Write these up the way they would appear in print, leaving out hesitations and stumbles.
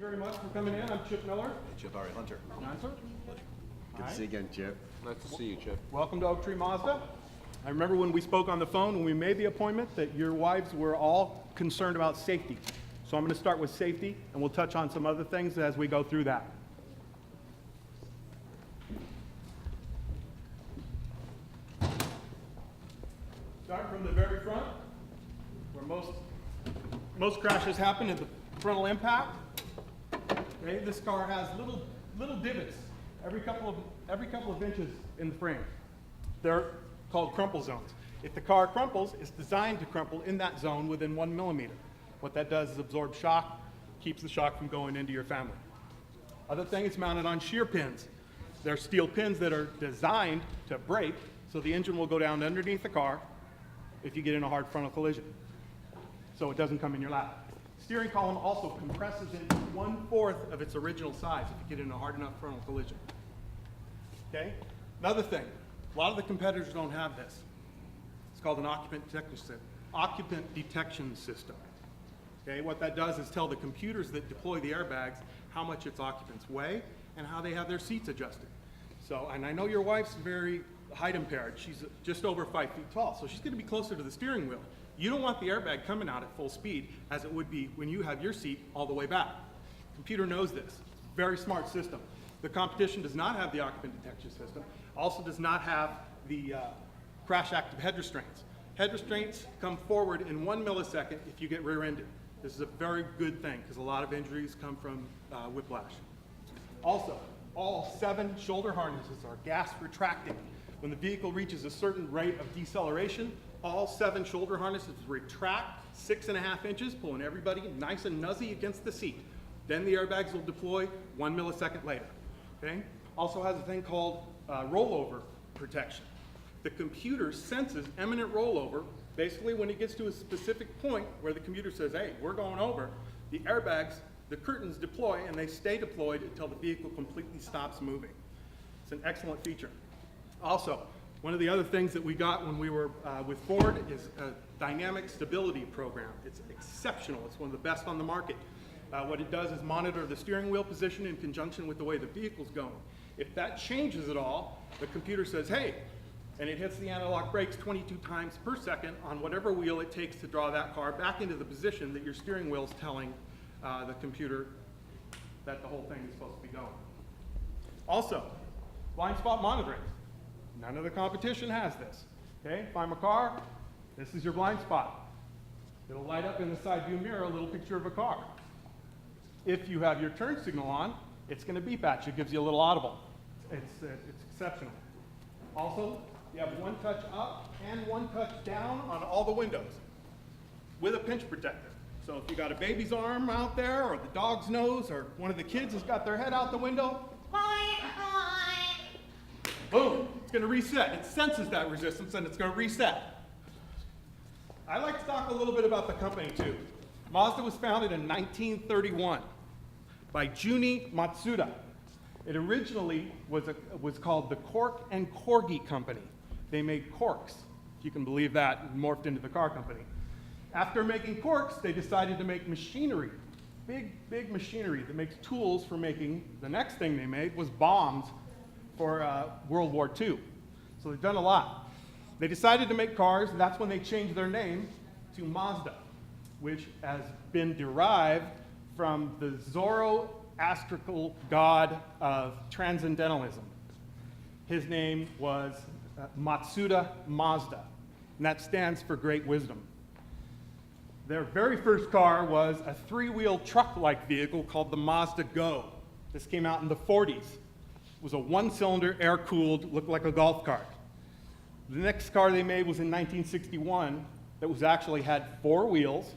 you very much for coming in. I'm Chip Miller. Hey, Chip, Ari Hunter. Nice, sir. Good to see you again, Chip. Nice to see you, Chip. Welcome to Tree Mazda. I remember when we spoke on the phone, when we made the appointment, that your wives were all concerned about safety. So I'm going to start with safety, and we'll touch on some other things as we go through that. Start from the very front, where most crashes happen at the frontal impact. Okay, this car has little divots every couple of inches in the frame. They're called crumple zones. If the car crumples, it's designed to crumple in that zone within 1 millimeter. What that does is absorb shock, keeps the shock from going into your family. Other thing, it's mounted on shear pins. They're steel pins that are designed to break, so the engine will go down underneath the car if you get in a hard frontal collision, so it doesn't come in your lap. Steering column also compresses into 1/4 of its original size if you get in a hard enough frontal collision. Okay? Another thing, a lot of the competitors don't have this. It's called an occupant detection system. Okay? What that does is tell the computers that deploy the airbags how much its occupants weigh and how they have their seats adjusted. So, and I know your wife's very height impaired. She's just over 5 feet tall, so she's going to be closer to the steering wheel. You don't want the airbag coming out at full speed as it would be when you have your seat all the way back. The computer knows this. Very smart system. The competition does not have the occupant detection system, also does not have the crash active head restraints. Head restraints come forward in 1 millisecond if you get rear-ended. This is a very good thing because a lot of injuries come from whiplash. Also, all 7 shoulder harnesses are gas retracting. When the vehicle reaches a certain rate of deceleration, all 7 shoulder harnesses retract 6.5 inches, pulling everybody nice and nuzzy against the seat. Then the airbags will deploy 1 millisecond later. Okay? Also has a thing called rollover protection. The computer senses imminent rollover. Basically, when it gets to a specific point where the computer says, hey, we're going over, the airbags, the curtains deploy, and they stay deployed until the vehicle completely stops moving. It's an excellent feature. Also, one of the other things that we got when we were with Ford is a dynamic stability program. It's exceptional. It's one of the best on the market. What it does is monitor the steering wheel position in conjunction with the way the vehicle's going. If that changes at all, the computer says, hey, and it hits the analog brakes 22 times per second on whatever wheel it takes to draw that car back into the position that your steering wheel's telling the computer that the whole thing is supposed to be going. Also, blind spot monitoring. None of the competition has this. Okay, if I'm a car, this is your blind spot. It'll light up in the side view mirror a little picture of a car. If you have your turn signal on, it's going to beep at you. It gives you a little audible. It's exceptional. Also, you have 1 touch up and 1 touch down on all the windows with a pinch protector. So if you got a baby's arm out there, or the dog's nose, or one of the kids has got their head out the window, boom, it's going to reset. It senses that resistance and it's going to reset. I like to talk a little bit about the company too. Mazda was founded in 1931 by Juni Matsuda. It originally was called the Cork and Corgi Company. They made corks, if you can believe that, and morphed into the car company. After making corks, they decided to make machinery, big machinery that makes tools for making, the next thing they made was bombs for World War II. So they've done a lot. They decided to make cars, and that's when they changed their name to Mazda, which has been derived from the Zoroastrical god of transcendentalism. His name was Matsuda Mazda, and that stands for great wisdom. Their very first car was a 3-wheel truck-like vehicle called the Mazda Go. This came out in the 40s. It was a 1-cylinder, air-cooled, looked like a golf cart. The next car they made was in 1961 that was actually had 4 wheels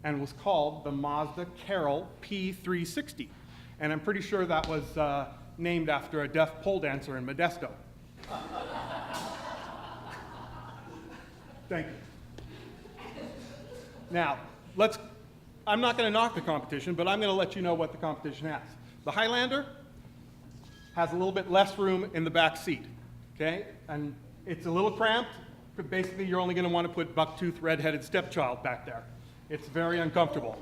and was called the Mazda Carol P360. And I'm pretty sure that was named after a deaf pole dancer in Modesto. Thank you. Now, I'm not going to knock the competition, but I'm going to let you know what the competition has. The Highlander has a little bit less room in the back seat, okay? And it's a little cramped, but basically you're only going to want to put bucktooth, red-headed stepchild back there. It's very uncomfortable.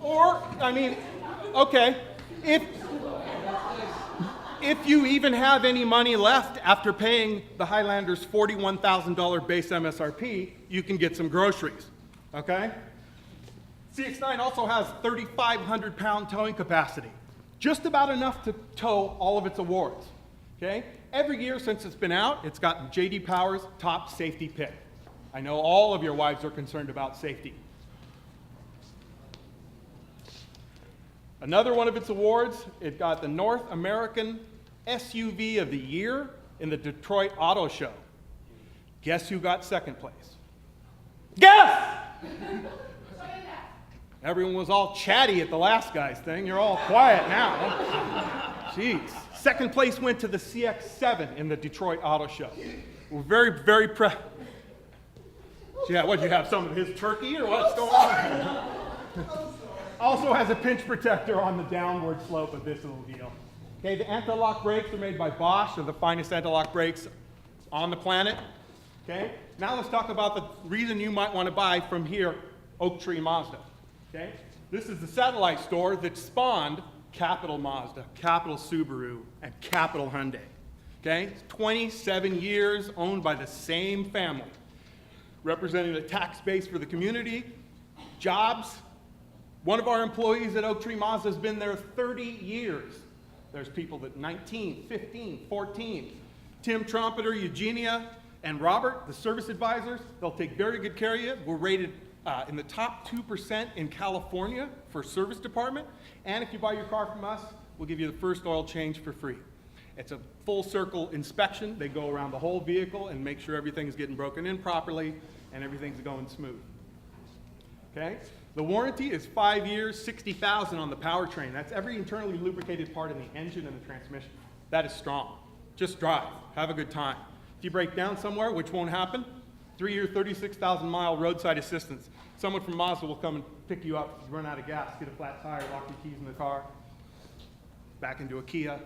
Or, I mean, okay, if you even have any money left after paying the Highlander's $41,000 base MSRP, you can get some groceries, okay? CX-9 also has 3,500 pound towing capacity, just about enough to tow all of its awards, okay? Every year since it's been out, it's gotten J.D. Power's top safety pick. I know all of your wives are concerned about safety. Another one of its awards, it got the North American SUV of the Year in the Detroit Auto Show. Guess who got second place? Guess! Everyone was all chatty at the last guy's thing. You're all quiet now. Jeez. Second place went to the CX-9 in the Detroit Auto Show. We're very, very proud. Yeah, what, you have some of his turkey or what's going on? Also has a pinch protector on the downward slope of this little deal. Okay, the anti-lock brakes are made by Bosch. They're the finest anti-lock brakes on the planet. Okay, now let's talk about the reason you might want to buy from here, Oak Tree Mazda. Okay, this is the satellite store that spawned Capital Mazda, Capital Subaru, and Capital Hyundai. Okay, 27 years owned by the same family, representing the tax base for the community, jobs. One of our employees at Oak Tree Mazda has been there 30 years. There's people that 19, 15, 14. Tim Trumpeter, Eugenia, and Robert, the service advisors, they'll take very good care of you. We're rated in the top 2% in California for service department. And if you buy your car from us, we'll give you the first oil change for free. It's a full circle inspection. They go around the whole vehicle and make sure everything's getting broken in properly and everything's going smooth. Okay? The warranty is 5 years, 60,000 on the powertrain. That's every internally lubricated part in the engine and the transmission. That is strong. Just drive. Have a good time. If you break down somewhere, which won't happen, 3-year, 36,000-mile roadside assistance. Someone from Mazda will come and pick you up if you run out of gas, get a flat tire, lock your keys in the car, back into a Kia.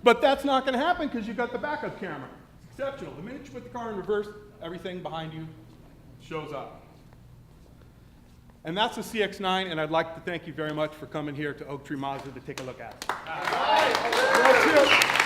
But that's not going to happen because you've got the backup camera. It's exceptional. The minute you put the car in reverse, everything behind you shows up. And that's the CX-9, and I'd like to thank you very much for coming here to Oak Tree Mazda to take a look at it.